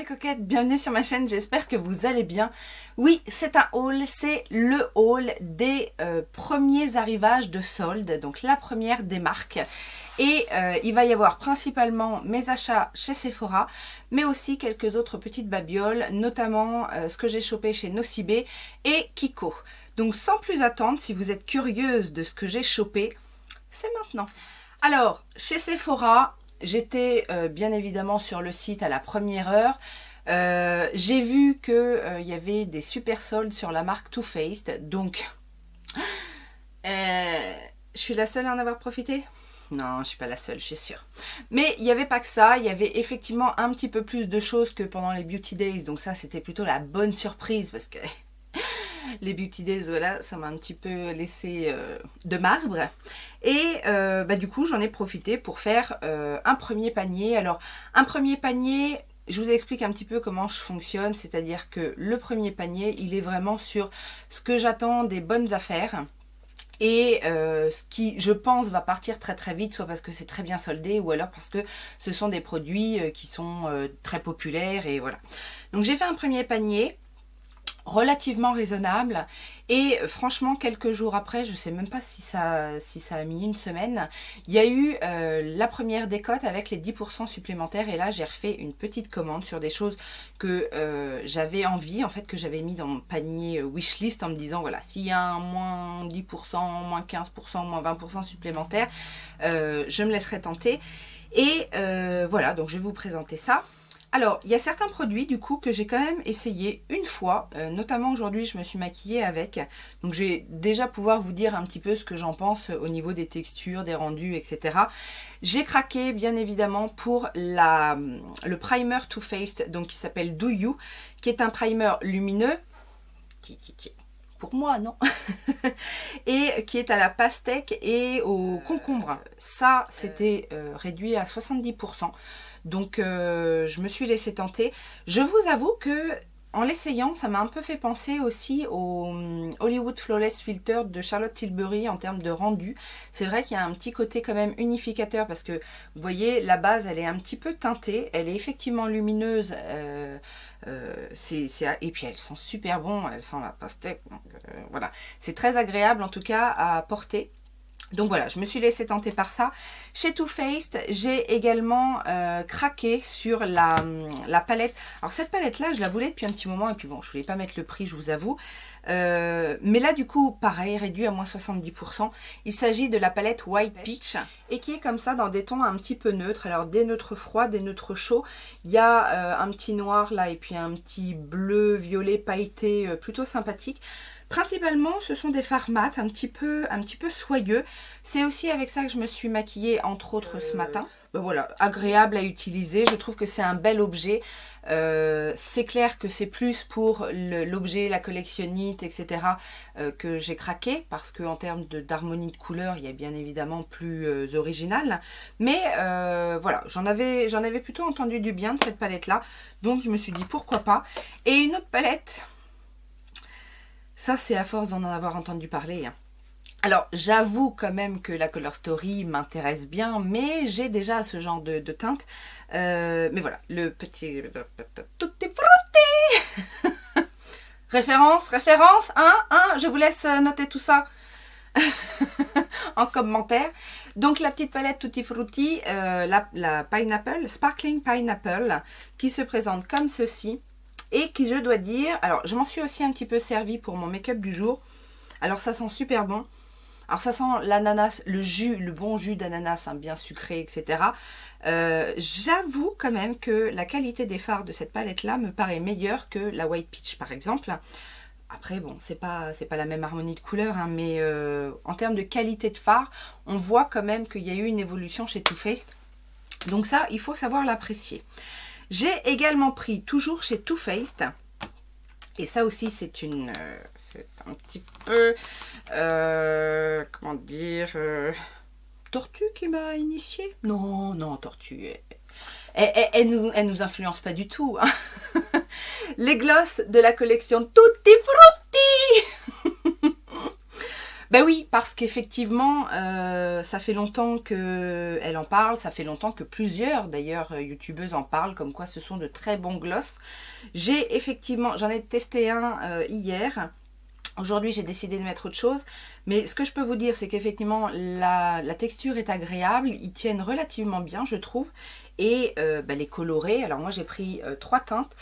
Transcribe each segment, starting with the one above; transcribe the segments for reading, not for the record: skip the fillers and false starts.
les coquettes, bienvenue sur ma chaîne, j'espère que vous allez bien. Oui, c'est un haul, c'est le haul des premiers arrivages de soldes, donc la première des marques. Et il va y avoir principalement mes achats chez Sephora, mais aussi quelques autres petites babioles, notamment ce que j'ai chopé chez Nocibé et Kiko. Donc sans plus attendre, si vous êtes curieuse de ce que j'ai chopé, c'est maintenant. Alors, chez Sephora, j'étais bien évidemment sur le site à la première heure. J'ai vu qu'il y avait des super soldes sur la marque Too Faced, donc je suis la seule à en avoir profité? Non, je suis pas la seule, je suis sûre. Mais il n'y avait pas que ça, il y avait effectivement un petit peu plus de choses que pendant les Beauty Days, donc ça c'était plutôt la bonne surprise parce que les Beauty Days, voilà, ça m'a un petit peu laissé de marbre. Et du coup, j'en ai profité pour faire un premier panier. Alors, un premier panier, je vous explique un petit peu comment je fonctionne. C'est-à-dire que le premier panier, il est vraiment sur ce que j'attends des bonnes affaires. Et ce qui, je pense, va partir très très vite, soit parce que c'est très bien soldé, ou alors parce que ce sont des produits qui sont très populaires, et voilà. Donc j'ai fait un premier panier relativement raisonnable et franchement quelques jours après, je sais même pas si ça a mis une semaine, il y a eu la première décote avec les 10% supplémentaires, et là j'ai refait une petite commande sur des choses que j'avais envie, en fait, que j'avais mis dans mon panier wishlist en me disant voilà, s'il y a un moins 10%, moins 15%, moins 20% supplémentaire, je me laisserai tenter. Et voilà, donc je vais vous présenter ça. Alors, il y a certains produits du coup que j'ai quand même essayé une fois, notamment aujourd'hui je me suis maquillée avec, donc je vais déjà pouvoir vous dire un petit peu ce que j'en pense au niveau des textures, des rendus, etc. J'ai craqué bien évidemment pour le primer Too Faced, donc qui s'appelle Do You, qui est un primer lumineux, pour moi non, et qui est à la pastèque et au concombre. Ça c'était réduit à 70%. Donc je me suis laissée tenter. Je vous avoue que en l'essayant, ça m'a un peu fait penser aussi au Hollywood Flawless Filter de Charlotte Tilbury en termes de rendu. C'est vrai qu'il y a un petit côté quand même unificateur parce que vous voyez, la base elle est un petit peu teintée, elle est effectivement lumineuse, et puis elle sent super bon, elle sent la pastèque, donc voilà. C'est très agréable en tout cas à porter. Donc voilà, je me suis laissée tenter par ça. Chez Too Faced, j'ai également craqué sur la palette. Alors cette palette-là, je la voulais depuis un petit moment, et puis bon, je voulais pas mettre le prix, je vous avoue. Mais là, du coup, pareil, réduit à moins 70%. Il s'agit de la palette White Peach, et qui est comme ça dans des tons un petit peu neutres. Alors des neutres froids, des neutres chauds. Il y a un petit noir là, et puis un petit bleu, violet pailleté plutôt sympathique. Principalement, ce sont des fards mat un petit peu soyeux. C'est aussi avec ça que je me suis maquillée, entre autres, ce matin. Ben voilà, agréable à utiliser. Je trouve que c'est un bel objet. C'est clair que c'est plus pour l'objet, la collectionnite, etc. Que j'ai craqué. Parce qu'en termes d'harmonie de couleurs, il y a bien évidemment plus original. Mais voilà, j'en avais plutôt entendu du bien de cette palette-là. Donc je me suis dit pourquoi pas. Et une autre palette... Ça, c'est à force d'en avoir entendu parler. Alors, j'avoue quand même que la Color Story m'intéresse bien, mais j'ai déjà ce genre de teinte. Mais voilà, le petit... Tutti Frutti. Référence, je vous laisse noter tout ça en commentaire. Donc, la petite palette Tutti Frutti, la Pineapple, Sparkling Pineapple, qui se présente comme ceci. Et qui, je dois dire, alors je m'en suis aussi un petit peu servi pour mon make-up du jour. Alors ça sent super bon. Alors ça sent l'ananas, le jus, le bon jus d'ananas, hein, bien sucré, etc. J'avoue quand même que la qualité des fards de cette palette-là me paraît meilleure que la White Peach par exemple. Après bon, c'est pas la même harmonie de couleurs, hein, mais en termes de qualité de fard, on voit quand même qu'il y a eu une évolution chez Too Faced. Donc ça, il faut savoir l'apprécier. J'ai également pris, toujours chez Too Faced, et ça aussi c'est un petit peu, comment dire, Tortue qui m'a initiée. Non, Tortue, elle nous influence pas du tout. Hein. Les glosses de la collection Tutti Frutti. Ben oui, parce qu'effectivement, ça fait longtemps qu'elle en parle, ça fait longtemps que plusieurs d'ailleurs youtubeuses en parlent, comme quoi ce sont de très bons gloss. J'en ai testé un hier. Aujourd'hui, j'ai décidé de mettre autre chose, mais ce que je peux vous dire, c'est qu'effectivement, la texture est agréable, ils tiennent relativement bien, je trouve, et les colorés, alors moi j'ai pris 3 teintes.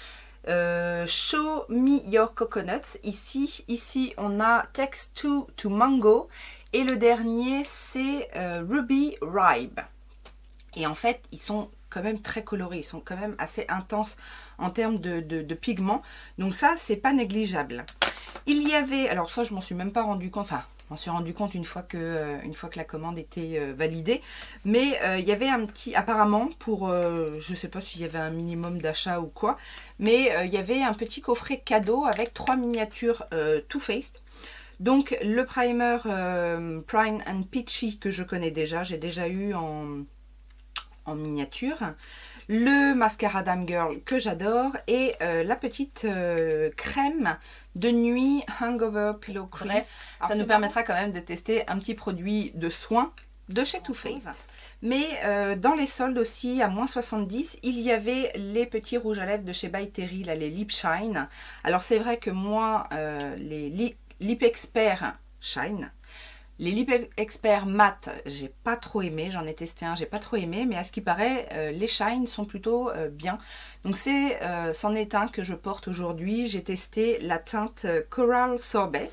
Show Me Your Coconuts, ici on a Text to Mango, et le dernier c'est Ruby Ribe. Et en fait, ils sont quand même très colorés, ils sont quand même assez intenses en termes de pigments, donc ça c'est pas négligeable. Il y avait, alors ça je m'en suis même pas rendu compte, enfin je m'en suis rendu compte une fois que la commande était validée, mais il y avait un petit, apparemment pour, je sais pas s'il y avait un minimum d'achat ou quoi, mais il y avait un petit coffret cadeau avec 3 miniatures Too Faced. Donc le primer Prime and Peachy que je connais déjà, j'ai déjà eu en miniature, le mascara Dame Girl que j'adore et la petite crème de nuit Hangover Pillow Cream. Bref, ça nous permettra quand même de tester un petit produit de soin de chez Too Faced. Mais dans les soldes aussi, à moins 70, il y avait les petits rouges à lèvres de chez By Terry, là, les Lip Shine. Alors c'est vrai que moi, les Lip Expert Shine, les Lip Expert mat, j'ai pas trop aimé, j'en ai testé un, j'ai pas trop aimé, mais à ce qui paraît, les Shine sont plutôt bien. Donc c'en est un que je porte aujourd'hui. J'ai testé la teinte Coral Sorbet,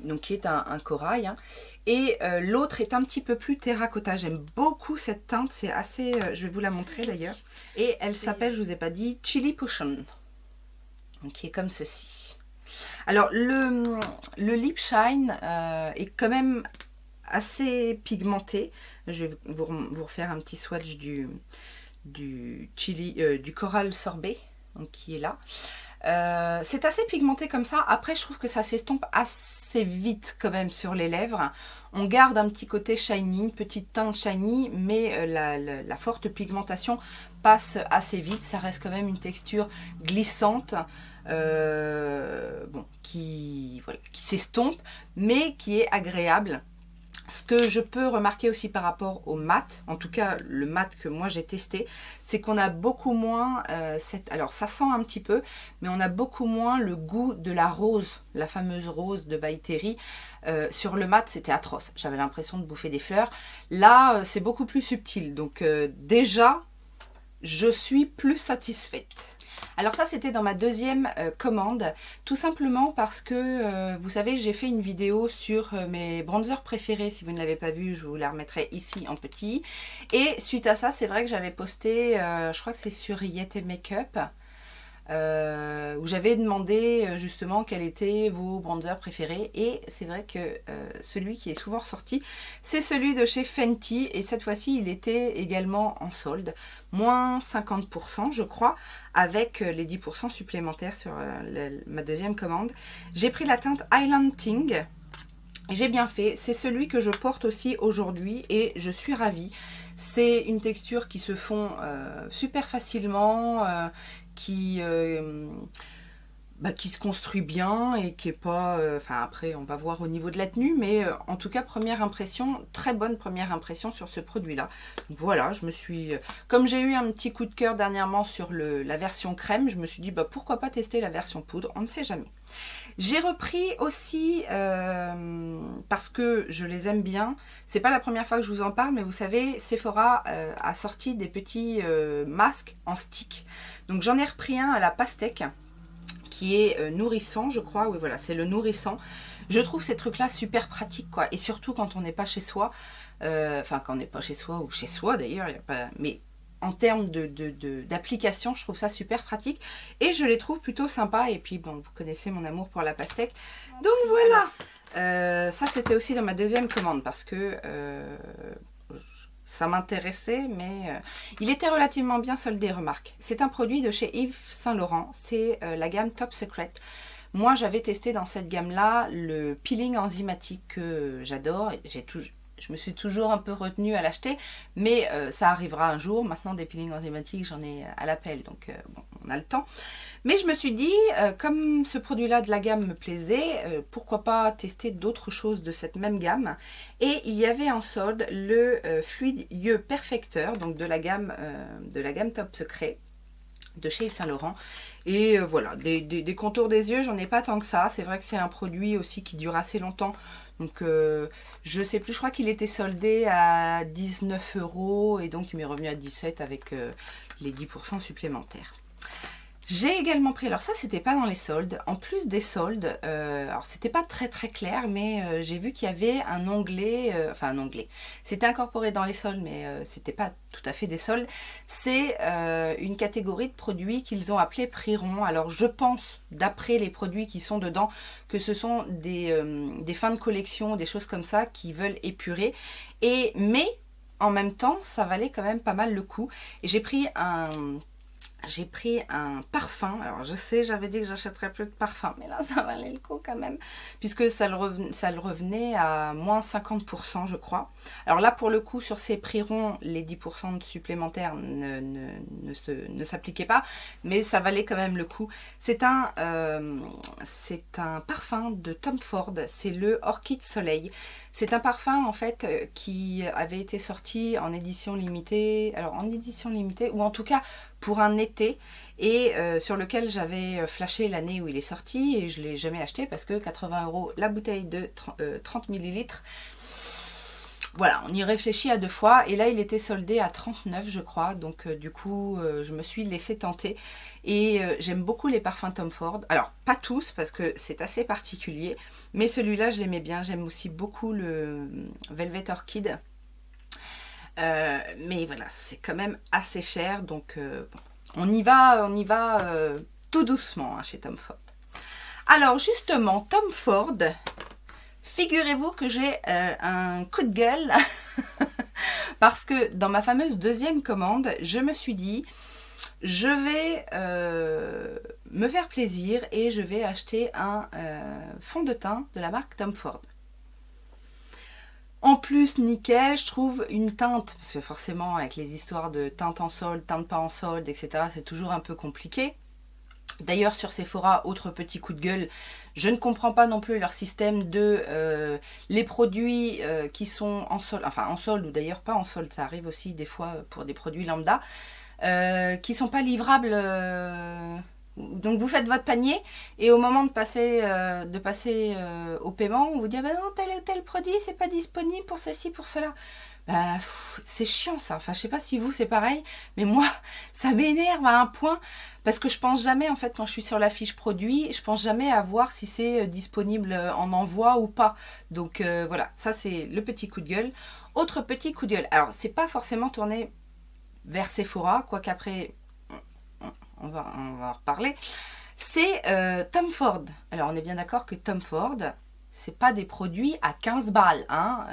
donc qui est un corail, hein. Et l'autre est un petit peu plus terracotta. J'aime beaucoup cette teinte, c'est assez, je vais vous la montrer d'ailleurs. Et elle s'appelle, je vous ai pas dit, Chili Potion, donc qui est comme ceci. Alors le Lip Shine est quand même assez pigmenté. Je vais vous refaire un petit swatch du Coral Sorbet, donc qui est là. C'est assez pigmenté comme ça. Après je trouve que ça s'estompe assez vite quand même sur les lèvres. On garde un petit côté shiny, petite teinte shiny, mais la forte pigmentation passe assez vite. Ça reste quand même une texture glissante, qui s'estompe, mais qui est agréable. Ce que je peux remarquer aussi par rapport au mat, en tout cas le mat que moi j'ai testé, c'est qu'on a beaucoup moins, alors ça sent un petit peu, mais on a beaucoup moins le goût de la rose, la fameuse rose de By Terry. Sur le mat c'était atroce, j'avais l'impression de bouffer des fleurs. Là c'est beaucoup plus subtil, donc déjà je suis plus satisfaite. Alors ça c'était dans ma deuxième commande, tout simplement parce que vous savez j'ai fait une vidéo sur mes bronzers préférés. Si vous ne l'avez pas vue, je vous la remettrai ici en petit. Et suite à ça, c'est vrai que j'avais posté, je crois que c'est sur Yeti Makeup, où j'avais demandé justement quels étaient vos bronzers préférés, et c'est vrai que celui qui est souvent ressorti c'est celui de chez Fenty, et cette fois-ci il était également en solde, moins 50% je crois, avec les 10% supplémentaires sur ma deuxième commande. J'ai pris la teinte Island Ting, j'ai bien fait, c'est celui que je porte aussi aujourd'hui et je suis ravie. C'est une texture qui se fond super facilement, qui se construit bien et qui est pas... Enfin après on va voir au niveau de la tenue, mais en tout cas première impression, très bonne première impression sur ce produit là. Donc voilà, je me suis... comme j'ai eu un petit coup de cœur dernièrement sur la version crème, je me suis dit pourquoi pas tester la version poudre, on ne sait jamais. J'ai repris aussi, parce que je les aime bien, c'est pas la première fois que je vous en parle, mais vous savez, Sephora a sorti des petits masques en stick. Donc j'en ai repris un à la pastèque, qui est nourrissant, je crois. Oui, voilà, c'est le nourrissant. Je trouve ces trucs-là super pratiques, quoi. Et surtout quand on n'est pas chez soi, enfin quand on n'est pas chez soi, ou chez soi d'ailleurs, mais en termes d'application, je trouve ça super pratique. Et je les trouve plutôt sympas. Et puis, bon, vous connaissez mon amour pour la pastèque. Donc voilà. Ça, c'était aussi dans ma deuxième commande parce que ça m'intéressait, mais il était relativement bien soldé, remarque. C'est un produit de chez Yves Saint Laurent. C'est la gamme Top Secret. Moi, j'avais testé dans cette gamme-là le peeling enzymatique que j'adore. Je me suis toujours un peu retenue à l'acheter, mais ça arrivera un jour. Maintenant, des peelings enzymatiques, j'en ai à l'appel. Donc, bon, on a le temps. Mais je me suis dit, comme ce produit-là de la gamme me plaisait, pourquoi pas tester d'autres choses de cette même gamme. Et il y avait en solde le Fluid Yeux Perfecteur, donc de la gamme Top Secret de chez Yves Saint Laurent. Et voilà, des contours des yeux, j'en ai pas tant que ça. C'est vrai que c'est un produit aussi qui dure assez longtemps. Donc je sais plus, je crois qu'il était soldé à 19 € et donc il m'est revenu à 17 avec les 10% supplémentaires. J'ai également pris, alors ça c'était pas dans les soldes, en plus des soldes, alors c'était pas très clair, mais j'ai vu qu'il y avait un onglet, enfin un onglet, c'était incorporé dans les soldes, mais c'était pas tout à fait des soldes, c'est une catégorie de produits qu'ils ont appelé prix rond. Alors je pense, d'après les produits qui sont dedans, que ce sont des fins de collection, des choses comme ça, qui veulent épurer, mais en même temps ça valait quand même pas mal le coup, et j'ai pris un parfum. Alors je sais, j'avais dit que j'achèterais plus de parfum, mais là ça valait le coup quand même, puisque ça le revenait à moins 50% je crois. Alors là pour le coup sur ces prix ronds, les 10% de supplémentaires ne s'appliquaient pas, mais ça valait quand même le coup. C'est un parfum de Tom Ford, c'est le Orchid Soleil. C'est un parfum en fait qui avait été sorti en édition limitée, alors en édition limitée ou en tout cas pour un été, et sur lequel j'avais flashé l'année où il est sorti, et je ne l'ai jamais acheté parce que 80 € la bouteille de 30 ml. Voilà, on y réfléchit à deux fois, et là il était soldé à 39 je crois, donc du coup je me suis laissée tenter, et j'aime beaucoup les parfums Tom Ford. Alors pas tous parce que c'est assez particulier, mais celui-là je l'aimais bien. J'aime aussi beaucoup le Velvet Orchid, mais voilà, c'est quand même assez cher, donc bon, on y va tout doucement hein, chez Tom Ford. Alors justement, Tom Ford, figurez-vous que j'ai un coup de gueule parce que dans ma fameuse deuxième commande, je me suis dit, je vais me faire plaisir et je vais acheter un fond de teint de la marque Tom Ford. En plus, nickel, je trouve une teinte, parce que forcément avec les histoires de teinte en solde, teinte pas en solde, etc., c'est toujours un peu compliqué. D'ailleurs sur Sephora, autre petit coup de gueule, je ne comprends pas non plus leur système de les produits qui sont en solde, enfin en solde ou d'ailleurs pas en solde, ça arrive aussi des fois pour des produits lambda, qui sont pas livrables. Donc vous faites votre panier et au moment de passer au paiement, on vous dit ah ben non, tel ou tel produit c'est pas disponible pour ceci, pour cela. Bah, c'est chiant ça. Enfin, je sais pas si vous c'est pareil, mais moi ça m'énerve à un point parce que je pense jamais en fait quand je suis sur la fiche produit, je pense jamais à voir si c'est disponible en envoi ou pas. Donc voilà, ça c'est le petit coup de gueule. Autre petit coup de gueule. Alors c'est pas forcément tourné vers Sephora, quoique après on va en reparler. C'est Tom Ford. Alors on est bien d'accord que Tom Ford, c'est pas des produits à 15 balles. Hein.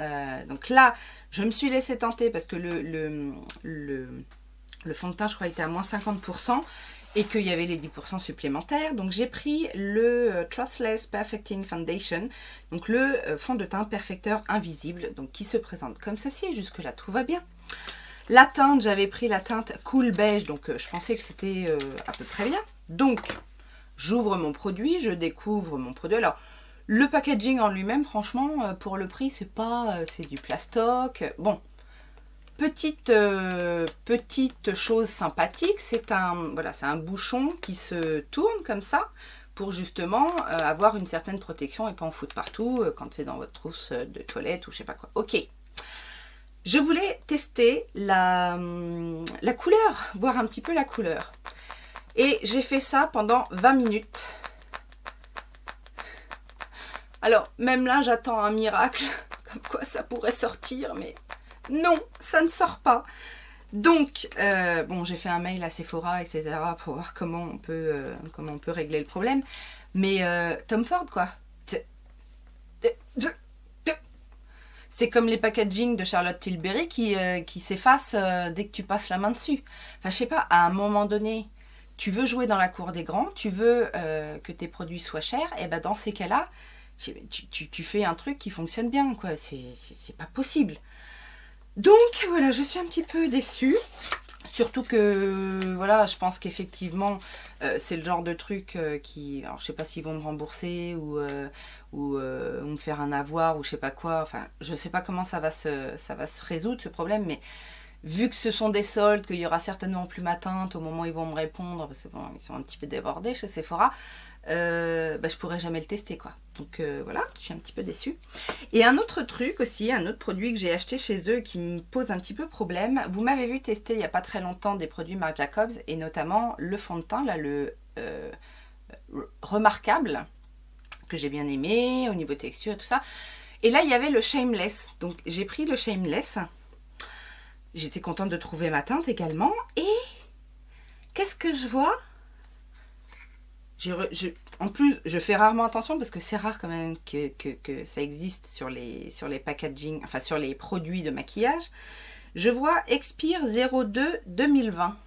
Donc là, je me suis laissée tenter parce que le fond de teint, je crois, était à moins 50% et qu'il y avait les 10% supplémentaires. Donc j'ai pris le Truthless Perfecting Foundation, donc le fond de teint perfecteur invisible, donc qui se présente comme ceci. Jusque-là, tout va bien. La teinte, j'avais pris la teinte Cool Beige, donc je pensais que c'était à peu près bien. Donc, j'ouvre mon produit, je découvre mon produit. Alors, le packaging en lui-même, franchement, pour le prix, c'est du plastoc. Bon, petite chose sympathique, c'est un bouchon qui se tourne comme ça pour justement avoir une certaine protection et pas en foutre partout quand c'est dans votre trousse de toilette ou je sais pas quoi. Ok. Je voulais tester la couleur, voir un petit peu la couleur. Et j'ai fait ça pendant 20 minutes. Alors, même là, j'attends un miracle, comme quoi ça pourrait sortir, mais non, ça ne sort pas. Donc, bon, j'ai fait un mail à Sephora, etc. pour voir comment on peut régler le problème. Mais Tom Ford, quoi. C'est comme les packaging de Charlotte Tilbury qui s'effacent dès que tu passes la main dessus. Enfin, je sais pas, à un moment donné, tu veux jouer dans la cour des grands, tu veux que tes produits soient chers, et ben dans ces cas-là, tu fais un truc qui fonctionne bien, quoi. C'est pas possible. Donc, voilà, je suis un petit peu déçue. Surtout que, voilà, je pense qu'effectivement, c'est le genre de truc qui... Alors, je sais pas s'ils vont me rembourser ou me faire un avoir ou je sais pas quoi. Enfin, je sais pas comment ça va se résoudre, ce problème. Mais vu que ce sont des soldes, qu'il y aura certainement plus ma teinte au moment où ils vont me répondre, parce que bon, ils sont un petit peu débordés chez Sephora, je pourrais jamais le tester, quoi. Donc voilà, je suis un petit peu déçue. Et un autre truc aussi, un autre produit que j'ai acheté chez eux qui me pose un petit peu problème. Vous m'avez vu tester il n'y a pas très longtemps des produits Marc Jacobs et notamment le fond de teint, là, le Remarquable, que j'ai bien aimé au niveau texture et tout ça. Et là, il y avait le Shameless. Donc j'ai pris le Shameless. J'étais contente de trouver ma teinte également. Et qu'est-ce que je vois ? En plus, je fais rarement attention parce que c'est rare quand même que ça existe sur les packaging, enfin sur les produits de maquillage. Je vois expire 02 2020.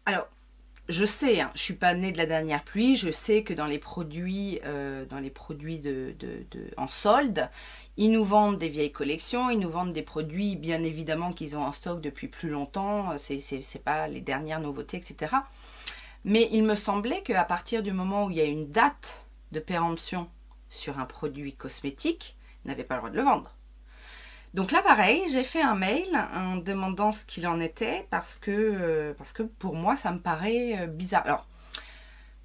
Alors, je sais, hein, je suis pas née de la dernière pluie, je sais que dans les produits, en solde, ils nous vendent des vieilles collections, ils nous vendent des produits bien évidemment qu'ils ont en stock depuis plus longtemps, c'est pas les dernières nouveautés, etc. Mais il me semblait qu'à partir du moment où il y a une date de péremption sur un produit cosmétique, ils n'avaient pas le droit de le vendre. Donc là, pareil, j'ai fait un mail en demandant ce qu'il en était parce que pour moi, ça me paraît bizarre. Alors,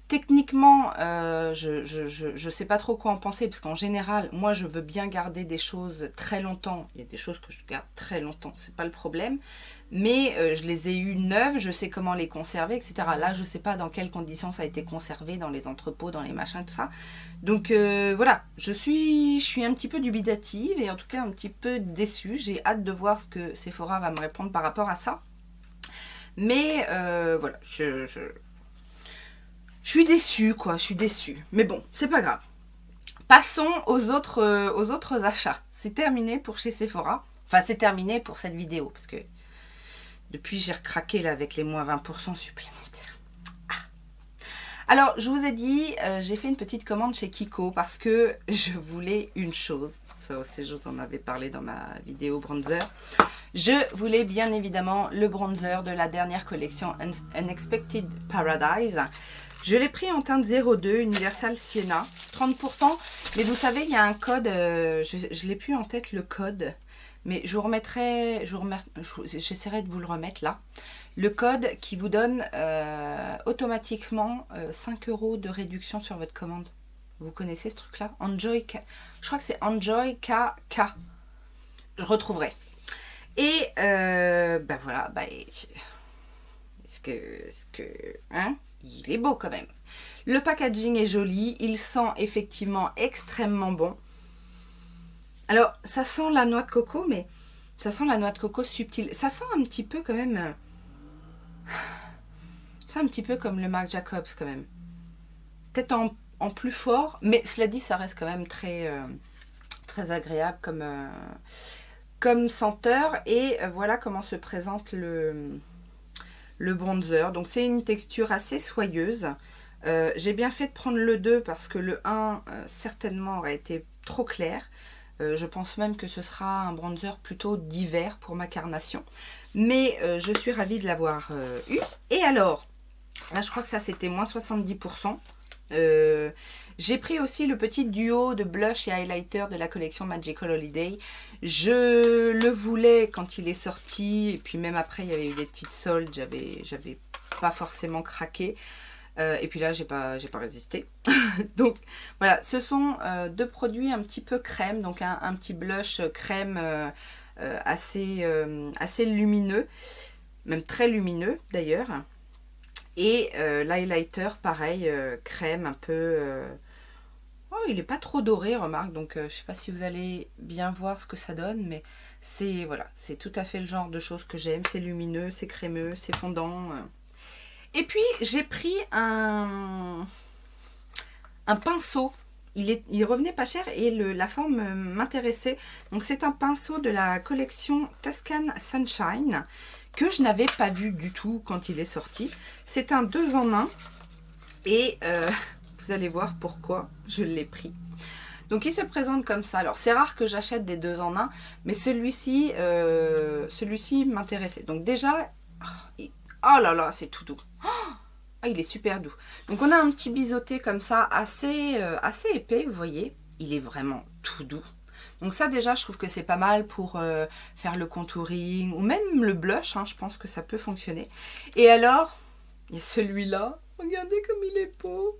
techniquement, je ne sais pas trop quoi en penser parce qu'en général, moi, je veux bien garder des choses très longtemps. Il y a des choses que je garde très longtemps, c'est pas le problème. Mais je les ai eues neuves, je sais comment les conserver, etc. Là, je ne sais pas dans quelles conditions ça a été conservé, dans les entrepôts, dans les machins, tout ça. Donc voilà, je suis un petit peu dubitative et en tout cas un petit peu déçue. J'ai hâte de voir ce que Sephora va me répondre par rapport à ça. Mais voilà, je suis déçue, quoi, je suis déçue. Mais bon, c'est pas grave. Passons aux autres achats. C'est terminé pour chez Sephora. Enfin, c'est terminé pour cette vidéo parce que depuis, j'ai recraqué là avec les moins 20% supplémentaires. Ah. Alors, je vous ai dit, j'ai fait une petite commande chez Kiko parce que je voulais une chose. Ça aussi, je vous en avais parlé dans ma vidéo bronzer. Je voulais bien évidemment le bronzer de la dernière collection Unexpected Paradise. Je l'ai pris en teinte 02 Universal Sienna, 30%. Mais vous savez, il y a un code, je l'ai plus en tête le code. Mais j'essaierai de vous le remettre là. Le code qui vous donne automatiquement 5 € de réduction sur votre commande. Vous connaissez ce truc-là? Enjoy, je crois que c'est Enjoy KK. Je retrouverai. Et voilà, hein, il est beau quand même. Le packaging est joli, il sent effectivement extrêmement bon. Alors, ça sent la noix de coco, mais ça sent la noix de coco subtile. Ça sent un petit peu quand même... C'est un petit peu comme le Marc Jacobs quand même. Peut-être en plus fort, mais cela dit, ça reste quand même très, très agréable comme senteur. Et voilà comment se présente le bronzer. Donc, c'est une texture assez soyeuse. J'ai bien fait de prendre le 2 parce que le 1, certainement, aurait été trop clair. Je pense même que ce sera un bronzer plutôt d'hiver pour ma carnation. Mais je suis ravie de l'avoir eu. Et alors, là je crois que ça c'était moins 70%. J'ai pris aussi le petit duo de blush et highlighter de la collection Magical Holiday. Je le voulais quand il est sorti. Et puis même après il y avait eu des petites soldes. J'avais pas forcément craqué. Et puis là, j'ai pas résisté. Donc voilà, ce sont deux produits un petit peu crème. Donc un petit blush crème assez lumineux. Même très lumineux d'ailleurs. Et l'highlighter, pareil, crème un peu... Oh, il n'est pas trop doré, remarque. Donc je sais pas si vous allez bien voir ce que ça donne. Mais c'est voilà, c'est tout à fait le genre de choses que j'aime. C'est lumineux, c'est crémeux, c'est fondant. Et puis, j'ai pris un pinceau. Il revenait pas cher et la forme m'intéressait. Donc, c'est un pinceau de la collection Tuscan Sunshine que je n'avais pas vu du tout quand il est sorti. C'est un 2 en 1 et vous allez voir pourquoi je l'ai pris. Donc il se présente comme ça. Alors c'est rare que j'achète des 2 en 1, mais celui-ci m'intéressait. Donc déjà, oh là là, c'est tout doux. Ah, il est super doux. Donc on a un petit biseauté comme ça, assez épais, vous voyez. Il est vraiment tout doux. Donc ça déjà, je trouve que c'est pas mal pour faire le contouring ou même le blush, hein, je pense que ça peut fonctionner. Et alors, il y a celui-là. Regardez comme il est beau.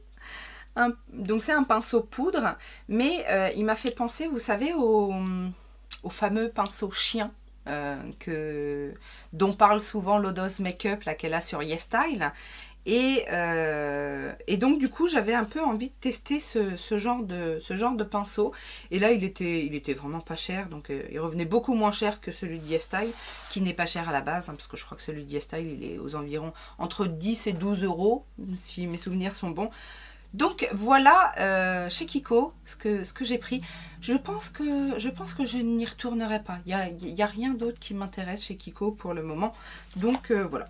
Donc c'est un pinceau poudre, mais il m'a fait penser, vous savez, au fameux pinceau chien dont parle souvent Lodos Makeup, là qu'elle a sur YesStyle. Et donc du coup j'avais un peu envie de tester ce genre de pinceau. Et là il était vraiment pas cher, donc il revenait beaucoup moins cher que celui de YesStyle, qui n'est pas cher à la base, hein, parce que je crois que celui de YesStyle il est aux environs entre 10 et 12 euros, si mes souvenirs sont bons. Donc voilà chez Kiko ce que j'ai pris. Je pense que je n'y retournerai pas. Il y a rien d'autre qui m'intéresse chez Kiko pour le moment. Donc voilà.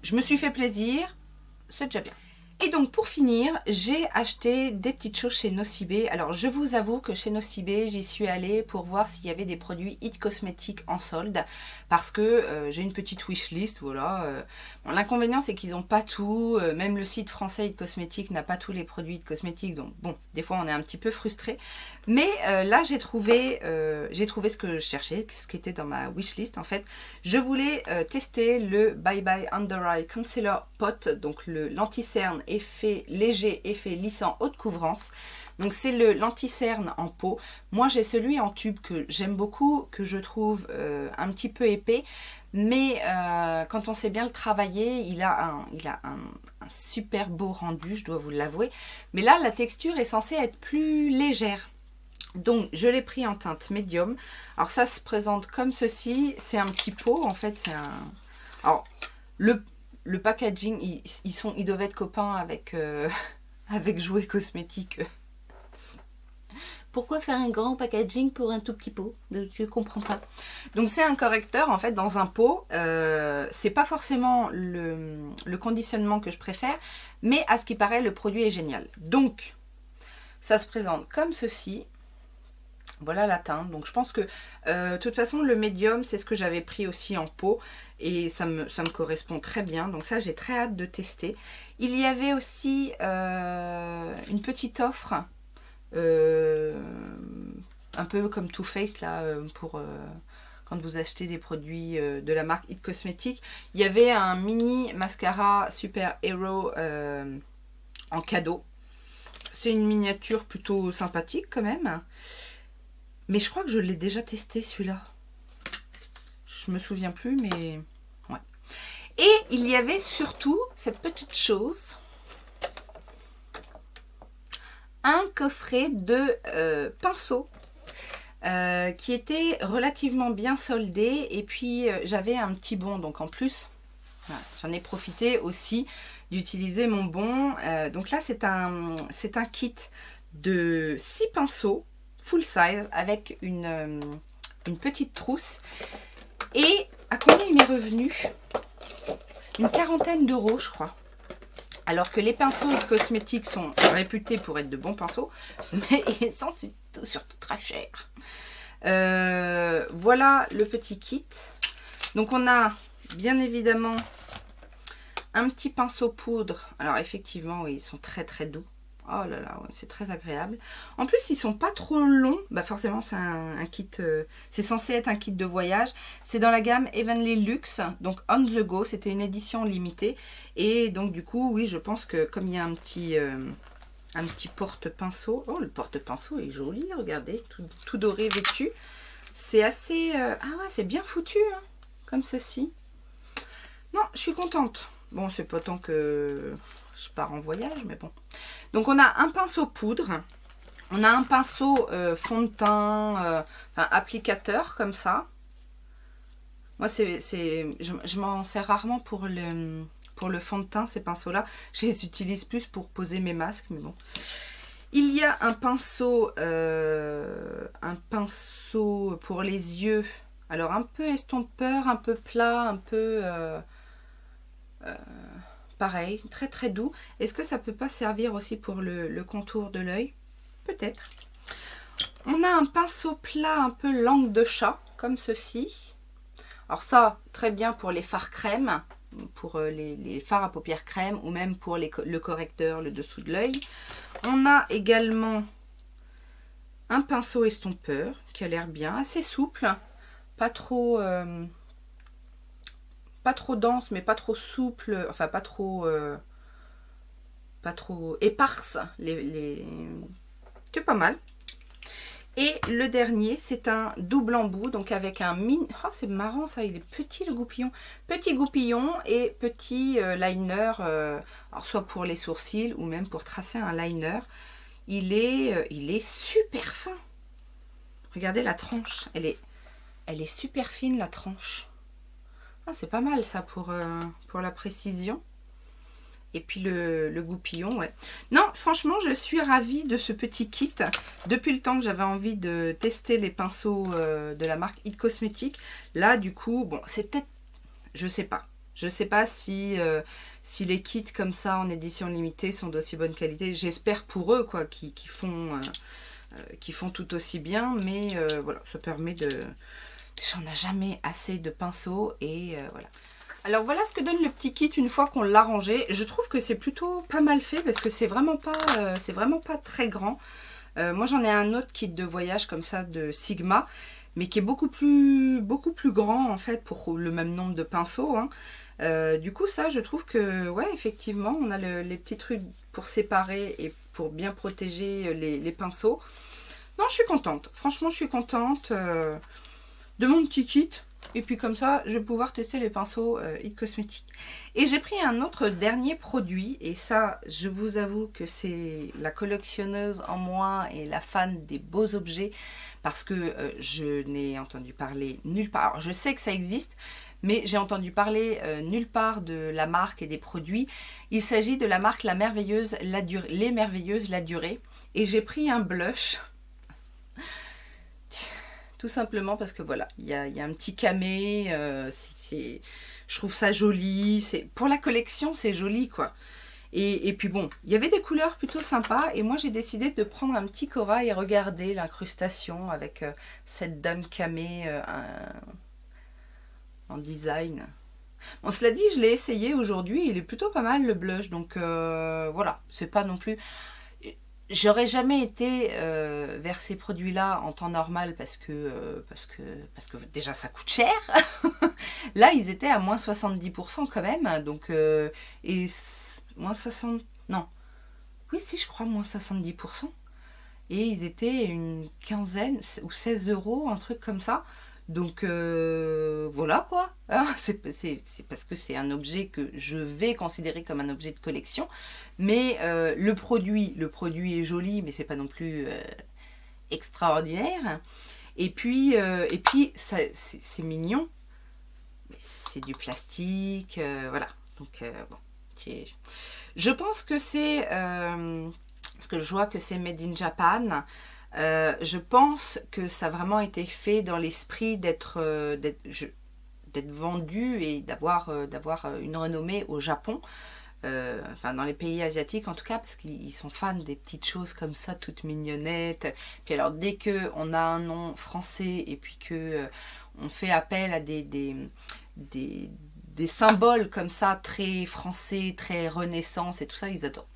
Je me suis fait plaisir, c'est déjà bien. Et donc pour finir, j'ai acheté des petites choses chez Nocibé. Alors je vous avoue que chez Nocibé, j'y suis allée pour voir s'il y avait des produits It Cosmetics en solde. Parce que j'ai une petite wishlist, voilà. Bon, l'inconvénient c'est qu'ils n'ont pas tout. Même le site français It Cosmetics n'a pas tous les produits It Cosmetics. Donc bon, des fois on est un petit peu frustré. Mais là j'ai trouvé ce que je cherchais, ce qui était dans ma wishlist en fait. Je voulais tester le Bye Bye Under Eye Concealer Pot, donc l'anti-cerne léger effet lissant haute couvrance. Donc c'est le l'anti-cerne en pot. Moi j'ai celui en tube que j'aime beaucoup, que je trouve un petit peu épais, mais quand on sait bien le travailler, il a un super beau rendu, je dois vous l'avouer. Mais là la texture est censée être plus légère. Donc je l'ai pris en teinte médium. Alors ça se présente comme ceci. C'est un petit pot en fait. C'est un. Alors le packaging, ils doivent être copains avec avec Jouets Cosmétiques. Pourquoi faire un grand packaging pour un tout petit pot? Je comprends pas. Donc c'est un correcteur en fait dans un pot. C'est pas forcément le conditionnement que je préfère, mais à ce qui paraît le produit est génial. Donc ça se présente comme ceci. Voilà la teinte. Donc je pense que de toute façon le médium c'est ce que j'avais pris aussi en pot et ça me correspond très bien. Donc ça j'ai très hâte de tester. Il y avait aussi une petite offre un peu comme Too Faced là pour quand vous achetez des produits de la marque It Cosmetics. Il y avait un mini mascara Super Hero en cadeau. C'est une miniature plutôt sympathique quand même. Mais je crois que je l'ai déjà testé celui-là. Je me souviens plus, mais ouais. Et il y avait surtout cette petite chose. Un coffret de pinceaux qui était relativement bien soldé. Et puis j'avais un petit bon, donc en plus, voilà, j'en ai profité aussi d'utiliser mon bon. Donc là, c'est un kit de 6 pinceaux. Full size avec une petite trousse. Et à combien il m'est revenu? Une quarantaine d'euros je crois. Alors que les pinceaux It Cosmetics sont réputés pour être de bons pinceaux, mais ils sont surtout très chers. Voilà le petit kit. Donc on a bien évidemment un petit pinceau poudre. Alors effectivement oui, ils sont très très doux. Oh là là, ouais, c'est très agréable. En plus, ils sont pas trop longs. Bah forcément, c'est un kit. C'est censé être un kit de voyage. C'est dans la gamme Heavenly Luxe, donc On The Go. C'était une édition limitée. Et donc du coup, oui, je pense que comme il y a un petit porte-pinceau. Oh, le porte-pinceau est joli. Regardez, tout doré vêtu. C'est assez. Ah ouais, c'est bien foutu, hein, comme ceci. Non, je suis contente. Bon, c'est pas tant que je pars en voyage, mais bon. Donc on a un pinceau poudre, on a un pinceau fond de teint, enfin, applicateur comme ça. Moi je m'en sers rarement pour le fond de teint, ces pinceaux-là. Je les utilise plus pour poser mes masques, mais bon. Il y a un pinceau pour les yeux. Alors un peu estompeur, un peu plat, un peu... pareil, très très doux. Est-ce que ça peut pas servir aussi pour le contour de l'œil? peut-être. On a un pinceau plat un peu langue de chat, comme ceci. Alors ça, très bien pour les fards crème, pour les fards à paupières crème, ou même pour le correcteur, le dessous de l'œil. On a également un pinceau estompeur, qui a l'air bien, assez souple, pas trop dense, mais pas trop souple, enfin pas trop éparse. C'est pas mal. Et le dernier, c'est un double embout, donc avec un mini... Oh, c'est marrant ça, il est petit le goupillon. Petit goupillon et petit liner, alors soit pour les sourcils ou même pour tracer un liner. Il est super fin. Regardez la tranche, elle est super fine la tranche. Ah, c'est pas mal ça pour la précision. Et puis le goupillon, ouais. Non, franchement, je suis ravie de ce petit kit. Depuis le temps que j'avais envie de tester les pinceaux de la marque It Cosmetics. Là, du coup, bon, c'est peut-être... Je sais pas. Je sais pas si les kits comme ça en édition limitée sont d'aussi bonne qualité. J'espère pour eux, quoi, qui font tout aussi bien. Mais voilà, ça permet de... J'en ai jamais assez de pinceaux et voilà. Alors voilà ce que donne le petit kit une fois qu'on l'a rangé. Je trouve que c'est plutôt pas mal fait parce que c'est vraiment pas très grand. Moi j'en ai un autre kit de voyage comme ça de Sigma, mais qui est beaucoup plus grand en fait pour le même nombre de pinceaux. Hein. Du coup ça je trouve que ouais effectivement on a les petits trucs pour séparer et pour bien protéger les pinceaux. Non je suis contente, franchement je suis contente de mon petit kit. Et puis comme ça, je vais pouvoir tester les pinceaux It Cosmetics. Et j'ai pris un autre dernier produit. Et ça, je vous avoue que c'est la collectionneuse en moi et la fan des beaux objets. Parce que je n'ai entendu parler nulle part. Alors, je sais que ça existe, mais j'ai entendu parler nulle part de la marque et des produits. Il s'agit de la marque Les Merveilleuses La Durée. Et j'ai pris un blush. Tout simplement parce que voilà, il y a un petit camé, je trouve ça joli, pour la collection c'est joli quoi. Et puis bon, il y avait des couleurs plutôt sympas et moi j'ai décidé de prendre un petit corail et regarder l'incrustation avec cette dame camé en design. Bon cela dit, je l'ai essayé aujourd'hui, il est plutôt pas mal le blush, donc voilà, c'est pas non plus... J'aurais jamais été vers ces produits-là en temps normal parce que déjà ça coûte cher. Là, ils étaient à moins 70% quand même. Donc, et moins 60... Non. Oui, si, je crois moins 70%. Et ils étaient une quinzaine ou 16 €, un truc comme ça. Donc voilà quoi, hein, c'est parce que c'est un objet que je vais considérer comme un objet de collection. Mais le produit est joli, mais c'est pas non plus extraordinaire. Et puis c'est mignon. C'est du plastique, voilà. Donc bon, je pense que c'est... parce que je vois que c'est Made in Japan. Je pense que ça a vraiment été fait dans l'esprit d'être vendu et d'avoir une renommée au Japon, enfin dans les pays asiatiques en tout cas, parce qu'ils sont fans des petites choses comme ça, toutes mignonnettes. Puis alors dès qu'on a un nom français et puis que on fait appel à des symboles comme ça, très français, très renaissance et tout ça, ils adorent.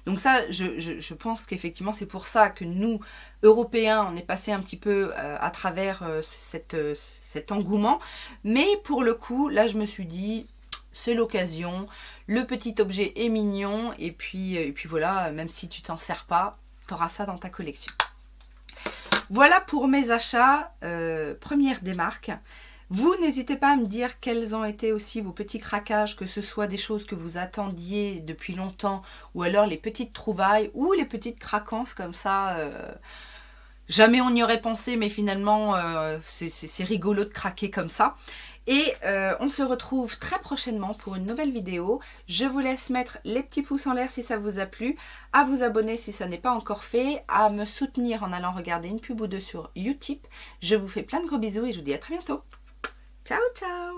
Donc ça, je pense qu'effectivement, c'est pour ça que nous, Européens, on est passé un petit peu à travers cet engouement. Mais pour le coup, là, je me suis dit, c'est l'occasion, le petit objet est mignon, et puis voilà, même si tu t'en sers pas, tu auras ça dans ta collection. Voilà pour mes achats, première des marques. Vous n'hésitez pas à me dire quels ont été aussi vos petits craquages, que ce soit des choses que vous attendiez depuis longtemps, ou alors les petites trouvailles, ou les petites craquances comme ça. Jamais on n'y aurait pensé, mais finalement c'est rigolo de craquer comme ça. Et on se retrouve très prochainement pour une nouvelle vidéo. Je vous laisse mettre les petits pouces en l'air si ça vous a plu, à vous abonner si ça n'est pas encore fait, à me soutenir en allant regarder une pub ou deux sur Utip. Je vous fais plein de gros bisous et je vous dis à très bientôt. Ciao, ciao!